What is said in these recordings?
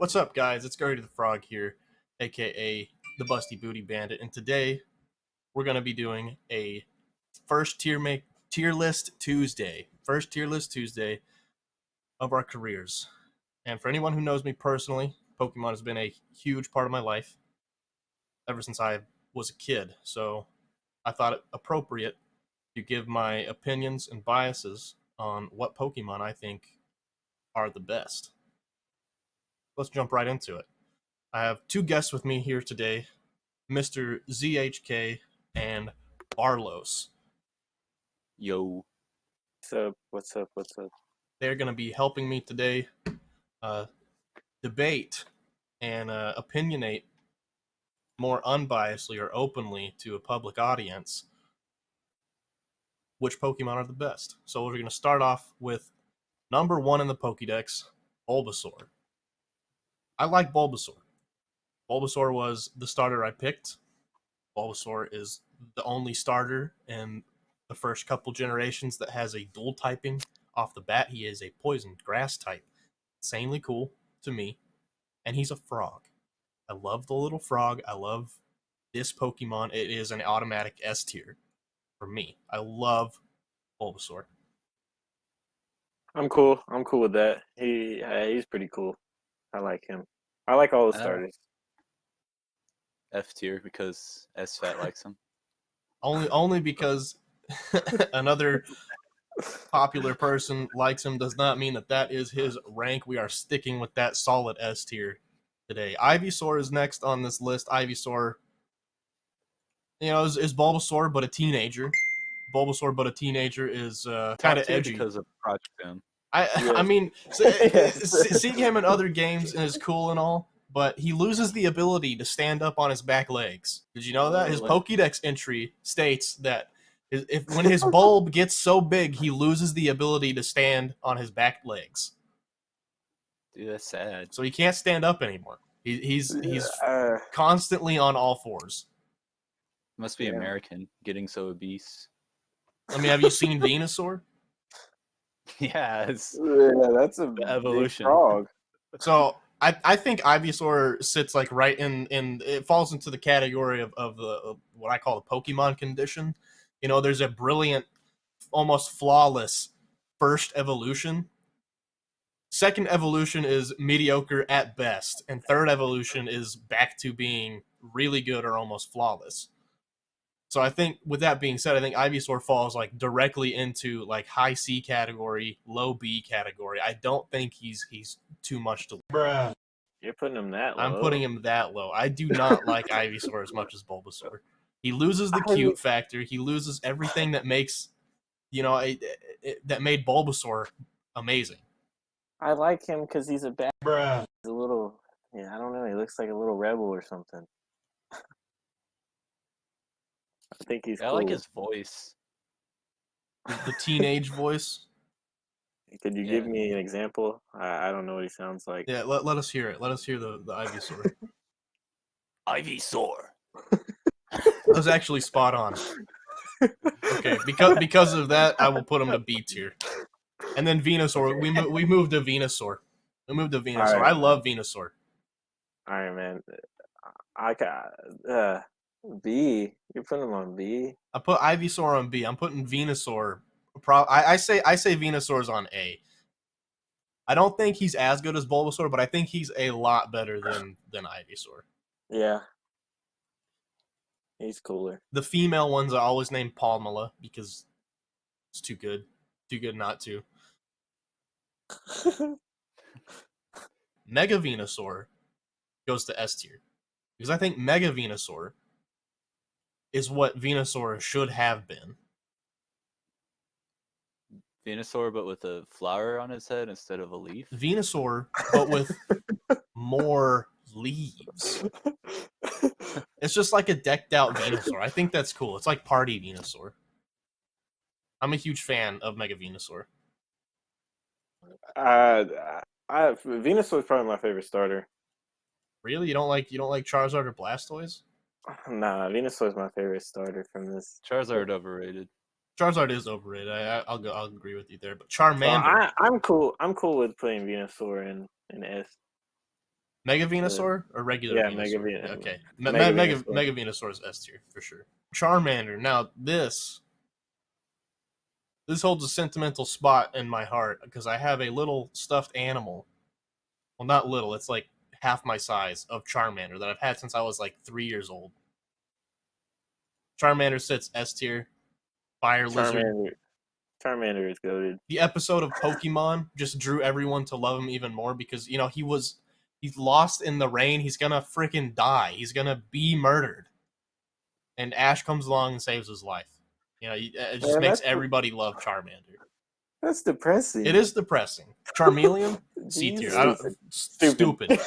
What's up, guys? It's GerdyTheFrog here, aka the Busty Booty Bandit, and today we're going to be doing a first tier list Tuesday. First tier list Tuesday of our careers. And for anyone who knows me personally, Pokemon has been a huge part of my life ever since I was a kid. So I thought it appropriate to give my opinions and biases on what Pokemon I think are the best. Let's jump right into it. I have two guests with me here today, Mr. ZHK and Barlos. Yo. What's up? They're going to be helping me today debate and opinionate more unbiasedly or openly to a public audience which Pokemon are the best. So we're going to start off with number one in the Pokédex, Bulbasaur. I like Bulbasaur. Bulbasaur was the starter I picked. Bulbasaur is the only starter in the first couple generations that has a dual typing off the bat. He is a poison grass type. Insanely cool to me. And he's a frog. I love the little frog. I love this Pokemon. It is an automatic S tier for me. I love Bulbasaur. I'm cool. I'm cool with that. He's pretty cool. I like him. I like all the starters. F tier because SFAT likes him. Only because another popular person likes him does not mean that is his rank. We are sticking with that solid S tier today. Ivysaur is next on this list. Ivysaur, is Bulbasaur but a teenager. Bulbasaur but a teenager is kind of edgy because of Project M. I mean, seeing him in other games is cool and all, but he loses the ability to stand up on his back legs. Did you know that? His Pokédex entry states that when his bulb gets so big, he loses the ability to stand on his back legs. Dude, that's sad. So he can't stand up anymore. He's constantly on all fours. Must be American, getting so obese. I mean, have you seen Venusaur? Yeah, that's a evolution. Big frog. So I think Ivysaur sits like right in it falls into the category of what I call the Pokemon condition. There's a brilliant, almost flawless first evolution. Second evolution is mediocre at best, and third evolution is back to being really good or almost flawless. So I think with that being said, I think Ivysaur falls like directly into like high C category, low B category. I don't think he's too much to. Bruh. You're putting him that low. I'm putting him that low. I do not like Ivysaur as much as Bulbasaur. He loses the cute factor. He loses everything that makes, that made Bulbasaur amazing. I like him because he's a bad. Bruh. He's a little, I don't know. He looks like a little rebel or something. I think he's cool. I like his voice. The teenage voice. Could you give me an example? I don't know what he sounds like. Yeah, let us hear it. Let us hear the Ivysaur. Ivysaur. That was actually spot on. Okay, because of that, I will put him to B tier. And then Venusaur. We moved to Venusaur. Right. I love Venusaur. All right, man. I got B. You're putting him on B. I put Ivysaur on B. I'm putting Venusaur. I say Venusaur's on A. I don't think he's as good as Bulbasaur, but I think he's a lot better than Ivysaur. Yeah. He's cooler. The female ones I always name Palmela because it's too good. Too good not to. Mega Venusaur goes to S tier. Because I think Mega Venusaur is what Venusaur should have been. Venusaur, but with a flower on his head instead of a leaf? Venusaur, but with more leaves. It's just like a decked out Venusaur. I think that's cool. It's like Party Venusaur. I'm a huge fan of Mega Venusaur. Venusaur is probably my favorite starter. Really? You don't like Charizard or Blastoise? Nah, Venusaur is my favorite starter from this. Charizard overrated. Charizard is overrated. I'll agree with you there. But Charmander, I'm cool. I'm cool with putting Venusaur in S. Mega Venusaur or regular Yeah, Venusaur? Okay. Mega Venusaur. Mega Venusaur is S tier for sure. Charmander. Now this holds a sentimental spot in my heart because I have a little stuffed animal. Well, not little. It's like half my size of Charmander that I've had since I was like 3 years old. Charmander sits S tier. Fire Lizard. Charmander is goated. The episode of Pokemon just drew everyone to love him even more because he's lost in the rain. He's gonna freaking die. He's gonna be murdered, and Ash comes along and saves his life. It just Man, makes everybody love Charmander. that's depressing. It is depressing. Charmeleon, C tier. Jesus. Stupid.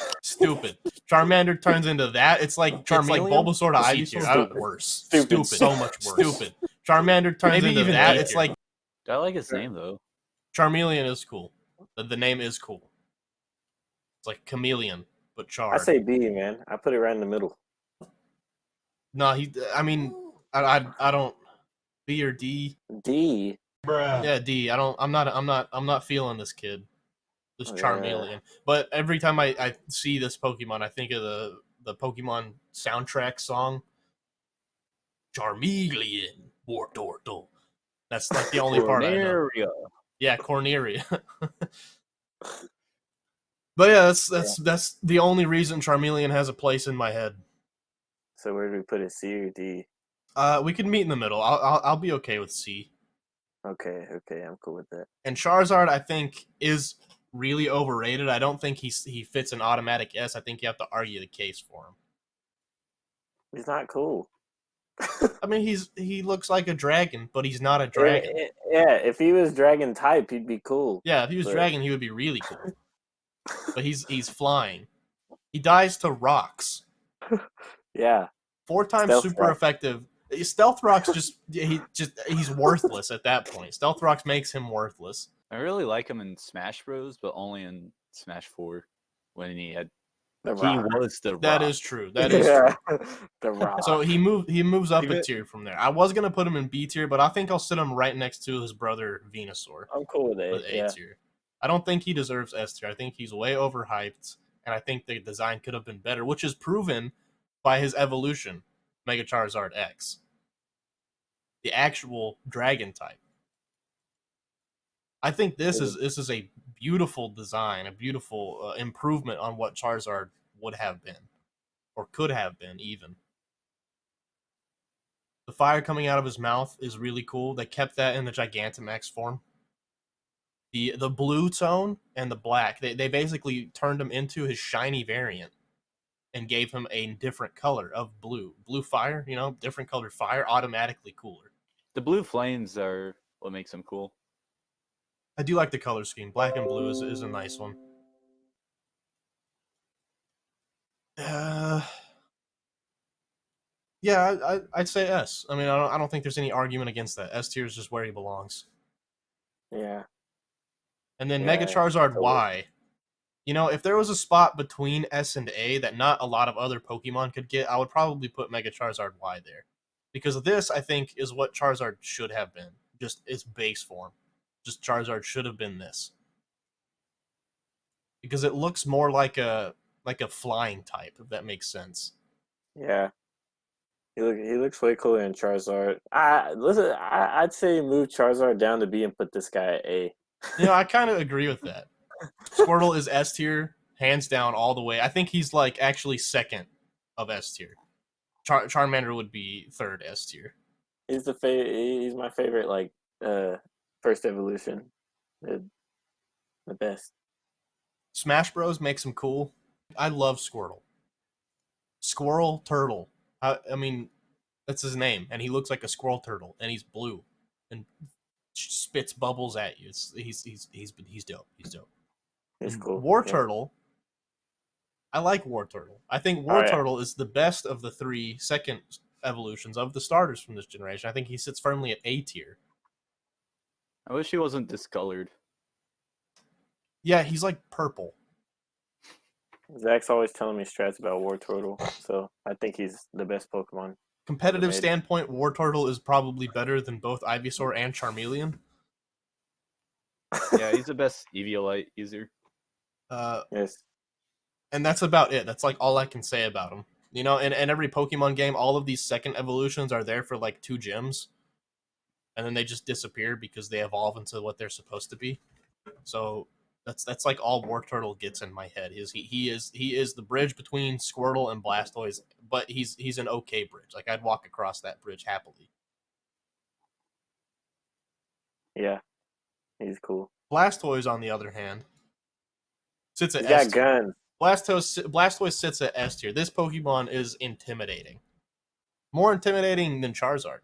Charmander turns into that. It's like Bulbasaur to Ivysaur. Worse. Stupid. So much worse. Stupid. Charmander turns into even that. It's like I like his name though. Charmeleon is cool. The name is cool. It's like chameleon, but Char. I say B, man. I put it right in the middle. No, I don't. B or D. D. Bruh. Yeah, D. I'm not feeling this kid. This Charmeleon. But every time I see this Pokemon, I think of the Pokemon soundtrack song. Charmeleon. Wartortle. That's like the only part I know. Yeah, Corneria. But yeah, that's the only reason Charmeleon has a place in my head. So where do we put it, C or D? We can meet in the middle. I'll be okay with C. Okay, I'm cool with that. And Charizard, I think, is really overrated. I don't think he fits an automatic S. I think you have to argue the case for him. He's not cool. I mean, he looks like a dragon, but he's not a dragon. Yeah, if he was dragon type, he'd be cool. Yeah, if he was dragon, he would be really cool. But he's flying. He dies to rocks. Yeah. 4 times super effective. Stealth Rock's he's worthless at that point. Stealth Rocks makes him worthless. I really like him in Smash Bros, but only in Smash 4 when he was the Rock. That is true. That is true. The Rock. So he moves up a tier from there. I was gonna put him in B tier, but I think I'll sit him right next to his brother Venusaur. I'm cool with A tier. I don't think he deserves S tier. I think he's way overhyped, and I think the design could have been better, which is proven by his evolution, Mega Charizard X. The actual dragon type. I think this is a beautiful design, a beautiful improvement on what Charizard would have been, or could have been even. The fire coming out of his mouth is really cool. They kept that in the Gigantamax form. The blue tone and the black, they basically turned him into his shiny variant and gave him a different color of blue. Blue fire, different colored fire, automatically cooler. The blue flames are what makes him cool. I do like the color scheme. Black and blue is a nice one. Yeah, I'd say S. I mean, I don't think there's any argument against that. S tier is just where he belongs. Yeah. And then Mega Charizard Y. If there was a spot between S and A that not a lot of other Pokemon could get, I would probably put Mega Charizard Y there. Because this, I think, is what Charizard should have been. Just its base form. Just Charizard should have been this. Because it looks more like a flying type, if that makes sense. Yeah. He looks way cooler than Charizard. I'd say move Charizard down to B and put this guy at A. I kind of agree with that. Squirtle is S tier, hands down, all the way. I think he's actually second of S tier. Charmander would be third S tier. He's he's my favorite first evolution. The best. Smash Bros makes him cool. I love Squirtle. Squirrel Turtle. I mean, that's his name, and he looks like a squirrel turtle, and he's blue, and spits bubbles at you. He's dope. He's dope. He's cool. Wartortle. I like Wartortle. I think Wartortle is the best of the 3 second evolutions of the starters from this generation. I think he sits firmly at A tier. I wish he wasn't discolored. Yeah, he's like purple. Zach's always telling me strats about Wartortle, so I think he's the best Pokemon. Competitive standpoint, Wartortle is probably better than both Ivysaur and Charmeleon. Yeah, he's the best Eviolite user. Yes. And that's about it. That's like all I can say about him. You know, in every Pokemon game, all of these second evolutions are there for like 2 gyms, and then they just disappear because they evolve into what they're supposed to be. So that's like all War Turtle gets in my head. He is the bridge between Squirtle and Blastoise, but he's an okay bridge. Like I'd walk across that bridge happily. Yeah, he's cool. Blastoise, on the other hand, sits at He's S got tier. guns. Blastoise sits at S tier. This Pokemon is intimidating. More intimidating than Charizard.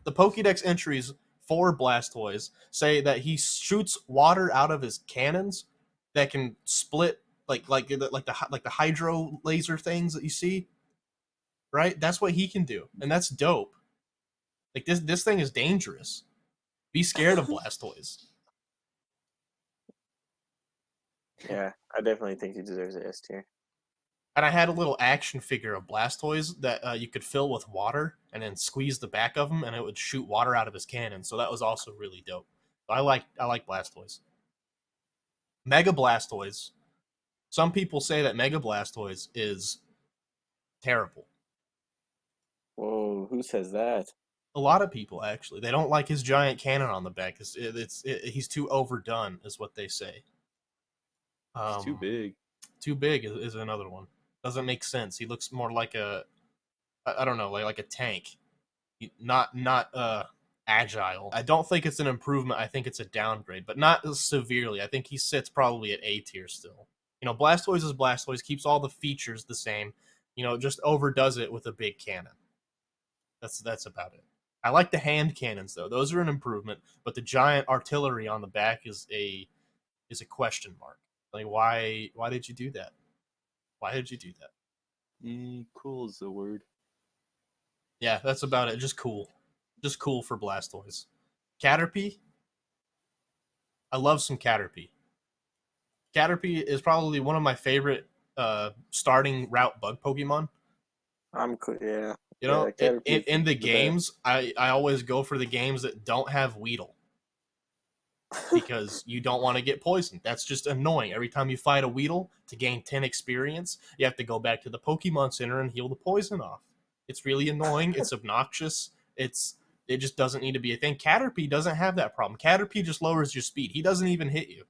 The Pokédex entries for Blastoise say that he shoots water out of his cannons that can split like the hydro laser things that you see. Right? That's what he can do, and that's dope. Like this thing is dangerous. Be scared of Blastoise. Yeah, I definitely think he deserves an S tier. And I had a little action figure of Blastoise that you could fill with water and then squeeze the back of him, and it would shoot water out of his cannon. So that was also really dope. So I like Blastoise. Mega Blastoise. Some people say that Mega Blastoise is terrible. Whoa, who says that? A lot of people actually. They don't like his giant cannon on the back. He's too overdone, is what they say. It's too big. Too big is another one. Doesn't make sense. He looks more like I don't know, like a tank. Not agile. I don't think it's an improvement. I think it's a downgrade, but not severely. I think he sits probably at A tier still. You know, Blastoise is Blastoise, keeps all the features the same. You know, just overdoes it with a big cannon. That's about it. I like the hand cannons though; those are an improvement. But the giant artillery on the back is a question mark. Like, why did you do that? Why did you do that? Cool is the word. Yeah, that's about it. Just cool for Blastoise. Caterpie. I love some Caterpie. Caterpie is probably one of my favorite starting route bug Pokemon. I'm cool. Yeah. You Yeah, know, Caterpie in the is the best. games, I always go for the games that don't have Weedle because you don't want to get poisoned. That's just annoying. Every time you fight a Weedle to gain 10 experience, you have to go back to the Pokemon Center and heal the poison off. It's really annoying. It's obnoxious. It just doesn't need to be a thing. Caterpie doesn't have that problem. Caterpie just lowers your speed. He doesn't even hit you.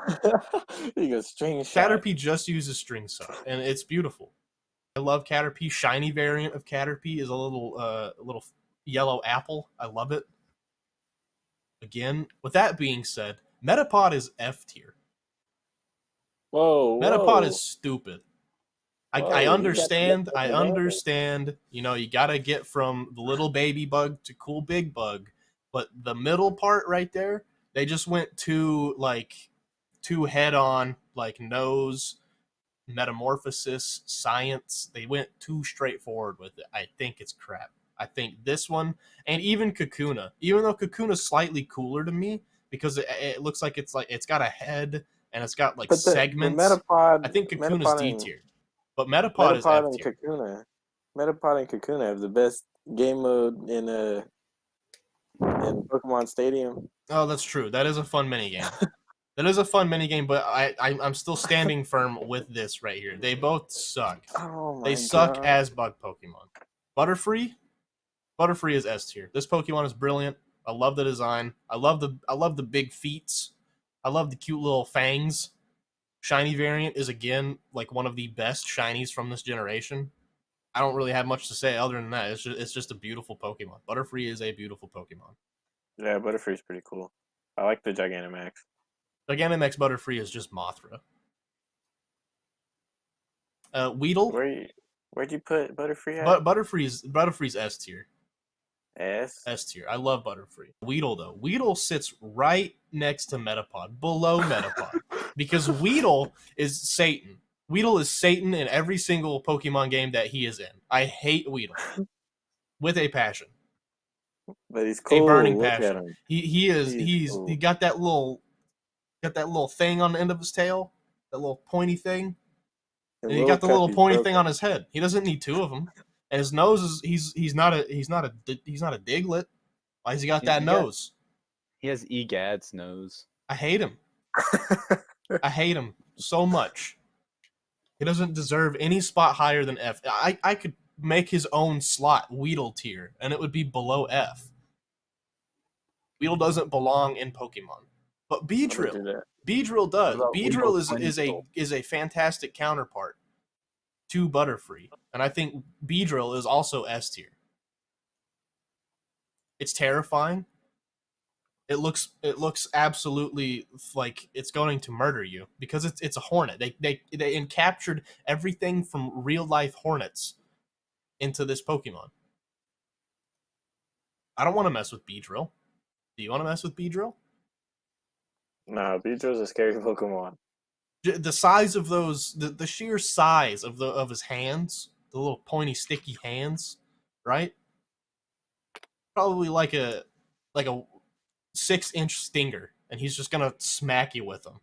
You go string shot. Caterpie just uses string shot, and it's beautiful. I love Caterpie. Shiny variant of Caterpie is a little yellow apple. I love it. Again, with that being said, Metapod is F tier. Whoa, Metapod whoa, is stupid. I whoa! You got the understand. I Metapod advantage. understand. You know, you gotta get from the little baby bug to cool big bug, but the middle part right there, they just went too head on, like nose metamorphosis science. They went too straightforward with it. I think it's crap. I think this one and even Kakuna, even though Kakuna's slightly cooler to me because it looks like it's got a head and it's got like But the segments. I think Kakuna's D Metapod tier, but Metapod is Metapod F and tier. Metapod and Kakuna have the best game mode in Pokemon Stadium. Oh, that's true. That is a fun mini game. That is a fun mini game, but I'm still standing firm with this right here. They both suck. Oh They my suck god! as bug Pokemon. Butterfree is S tier. This Pokemon is brilliant. I love the design. I love the big feet. I love the cute little fangs. Shiny variant is again like one of the best shinies from this generation. I don't really have much to say other than that. It's just a beautiful Pokemon. Butterfree is a beautiful Pokemon. Yeah, Butterfree's pretty cool. I like the Gigantamax. Gigantamax Butterfree is just Mothra. Weedle, Where'd you put Butterfree at? but Butterfree's S tier. S. S tier. I love Butterfree. Weedle though. Weedle sits right next to Metapod, below Metapod, because Weedle is Satan. Weedle is Satan in every single Pokemon game that he is in. I hate Weedle with a passion, But he's a burning cool. Look at passion. him. He got that little thing on the end of his tail, that little pointy thing, And and he got the little Cuffy's pointy thing broken. on his head. He doesn't need 2 of them. And his nose is he's not a Diglett. Why has he got that nose? He has Egad's nose. I hate him. I hate him so much. He doesn't deserve any spot higher than F. I could make his own slot Weedle tier, and it would be below F. Weedle doesn't belong in Pokemon, but I'm gonna do Beedrill, that. Beedrill What does. about Beedrill Weedle is a Twinsill? is a fantastic counterpart to Butterfree, and I think Beedrill is also S tier. It's terrifying. It looks absolutely like it's going to murder you because it's a hornet. They captured everything from real life hornets into this Pokemon. I don't want to mess with Beedrill. Do you want to mess with Beedrill? Nah, Beedrill's a scary Pokemon. The size of those, the sheer size of his hands, the little pointy sticky hands, right? Probably like a 6-inch stinger, and he's just gonna smack you with them.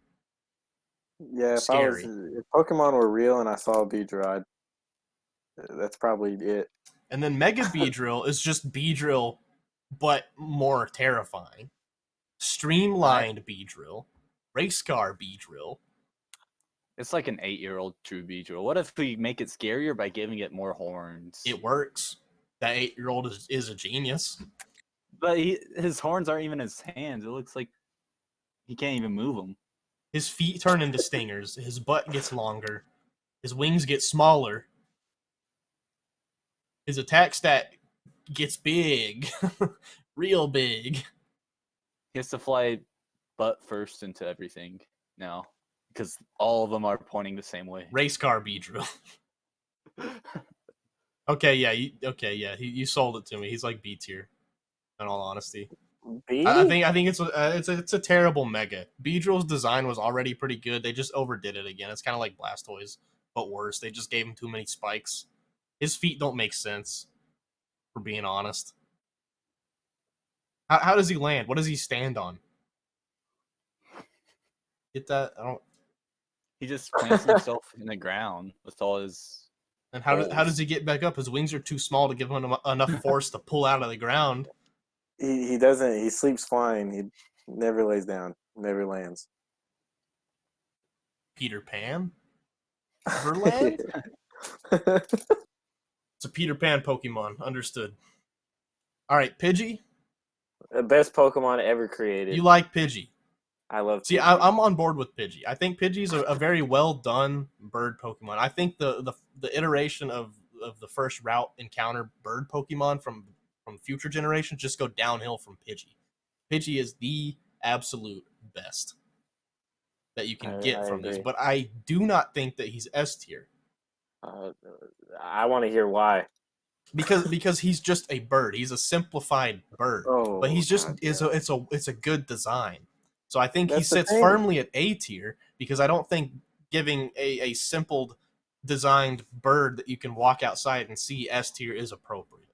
Yeah, Scary. if Pokemon were real and I saw a Beedrill, that's probably it. And then Mega Beedrill is just Beedrill, but more terrifying. I, Streamlined Beedrill, race car Beedrill. it's like an 8-year-old true Beedrill. What if we make it scarier by giving it more horns? It works. That 8-year-old is a genius. But his horns aren't even his hands. It looks like he can't even move them. His feet turn into stingers. His butt gets longer. His wings get smaller. His attack stat gets big. Real big. He has to fly butt first into everything now because all of them are pointing the same way. Race car Beedrill. Okay, yeah. You sold it to me. He's like B tier, in all honesty. I B? think it's a terrible mega. Beedrill's design was already pretty good. They just overdid it again. It's kind of like Blastoise, but worse. They just gave him too many spikes. His feet don't make sense, for being honest. How does he land? What does he stand on? Get that? I don't. He just plants himself in the ground with all his And how does holes. he get back up? His wings are too small to give him enough force to pull out of the ground. He doesn't. He sleeps flying. He never lays down. Never lands. Peter Pan, Verland. It's a Peter Pan Pokemon. Understood. All right, Pidgey. The best Pokemon ever created. You like Pidgey? I love See, Pidgey. I'm on board with Pidgey. I think Pidgey's a very well done bird Pokemon. I think the iteration of the first route encounter bird Pokemon from future generations just go downhill from Pidgey. Pidgey is the absolute best that you can get I from these, agree. but I do not think that he's S tier Uh, I want to hear why. because he's just a bird. He's a simplified bird, but Oh he's just God, is yeah. it's a good design. So I think he That's the sits thing. firmly at A tier because I don't think giving a simple designed bird that you can walk outside and see S tier is appropriate.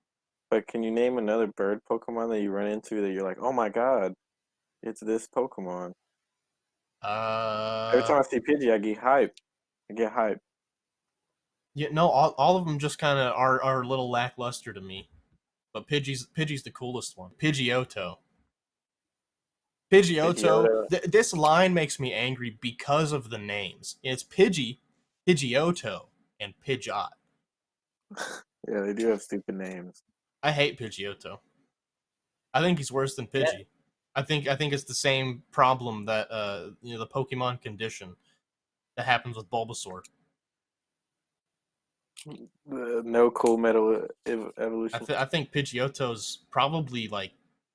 But can you name another bird Pokemon that you run into that you're like, oh my God, it's this Pokemon? Every Uh, time I see Pidgey, I get hype. I get hype. yeah, no, all of them just kind of are a little lackluster to me. But Pidgey's the coolest one. Pidgeotto. Pidgeotto. Pidgeotto. This line makes me angry because of the names. It's Pidgey, Pidgeotto, and Pidgeot. Yeah, they do have stupid names. I hate Pidgeotto. I think he's worse than Yeah, Pidgey. I think it's the same problem that the Pokemon condition that happens with Bulbasaur. No cool metal evolution. I think Pidgeotto's probably like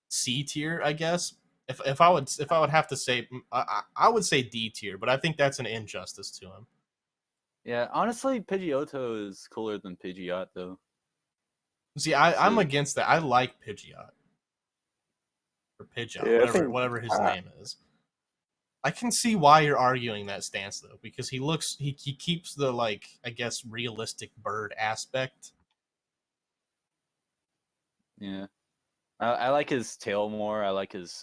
C tier, I guess. If I would have to say, I would say D tier, but I think that's an injustice to him. yeah. Honestly, Pidgeotto is cooler than Pidgeot, though. See, I'm So, against that. I like Pidgeot or Pidgeot, Yeah, I think whatever his uh, name is. I can see why you're arguing that stance though, because he keeps the like I guess realistic bird aspect. yeah. I like his tail more. I like his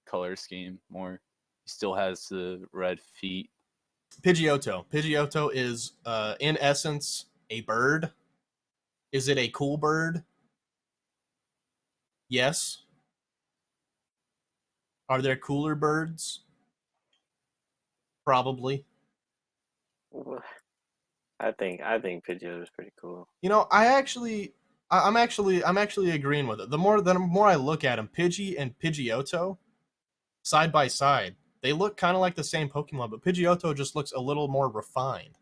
color scheme more. He still has the red feet. Pidgeotto is in essence a bird. Is it a cool bird? Yes. Are there cooler birds? Probably. I think Pidgeotto is pretty cool. You know, I'm actually agreeing with it. The more I look at him, Pidgey and Pidgeotto, side by side, they look kind of like the same Pokemon, but Pidgeotto just looks a little more refined.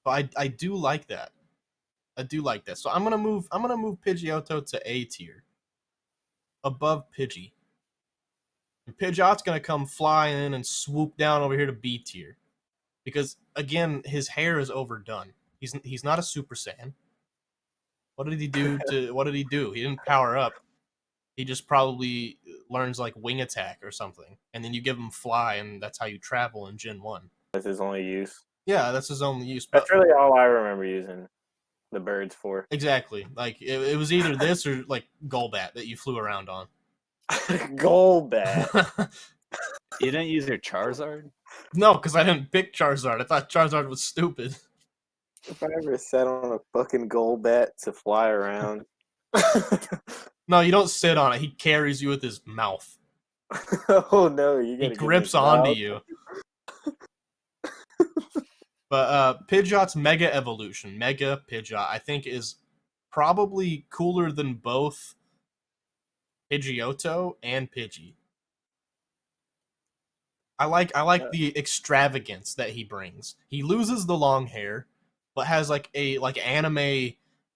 But I do like that. I do like that. So I'm gonna move Pidgeotto to A tier, above Pidgey. And Pidgeot's gonna come flying and swoop down over here to B tier, because again, his hair is overdone. He's not a Super Saiyan. What did he do to? What did he do? He didn't power up. He just probably learns like wing attack or something, and then you give him fly, and that's how you travel in Gen 1. That's his only use. Yeah, that's his only use. But That's really all I remember using the birds for. exactly, like it was either this or like Golbat that you flew around on. Golbat. You didn't use your Charizard? No, because I didn't pick Charizard. I thought Charizard was stupid. If I ever sat on a fucking Golbat to fly around. No, you don't sit on it. He carries you with his mouth. Oh no, you He gotta grips onto you. But Pidgeot's Mega Evolution, Mega Pidgeot, I think is probably cooler than both Pidgeotto and Pidgey. I like the extravagance that he brings. He loses the long hair, but has like a anime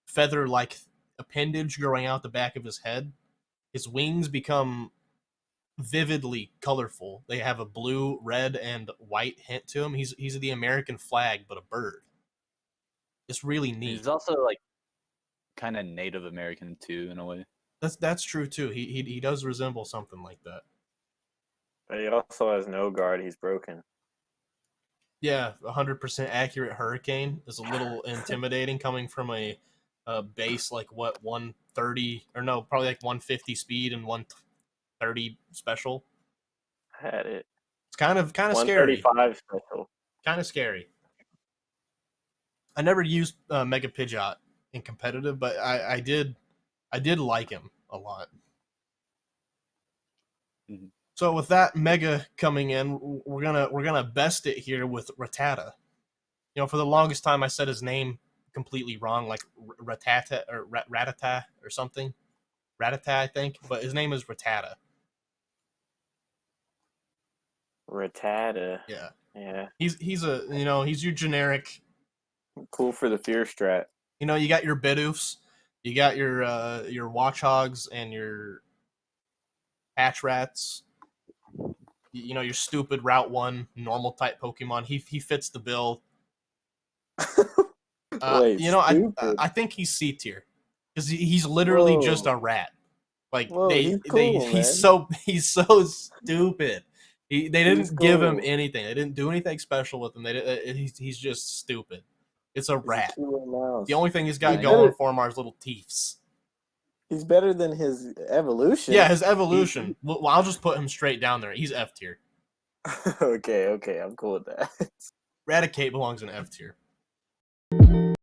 feather like appendage growing out the back of his head. His wings become vividly colorful. They have a blue, red, and white hint to him. He's the American flag, but a bird. It's really neat. He's also like kind of Native American too, in a way. That's true too. He does resemble something like that. But he also has no guard. He's broken. Yeah, 100% accurate Hurricane is a little intimidating coming from a base like what 130 or no, probably like 150 speed and 130 special. I had it. It's kind of scary. 135 special. Kind of scary. I never used Mega Pidgeot in competitive, but I did like him a lot. Mm-hmm. So with that Mega coming in, we're gonna best it here with Rattata. You know, for the longest time I said his name completely wrong, like Rattata or Rattata or something. Rattata, I think, but his name is Rattata. Rattata. Yeah. Yeah. He's he's your generic. Cool for the fear strat. You know, you got your Bidoofs, you got your Watchhogs and your Hatch Rats. You know, your stupid Route 1 normal type Pokemon. He fits the bill. Wait, you know, stupid. I think he's C tier because he's literally just a rat. Like he's cool, man. he's so stupid. They didn't give him cool. anything. They didn't do anything special with him. He's just stupid. It's a rat. The only thing he's got going for him are his little teeths. He's better than his evolution. Yeah, his evolution. Well, I'll just put him straight down there. He's F tier. Okay, I'm cool with that. Raticate belongs in F tier.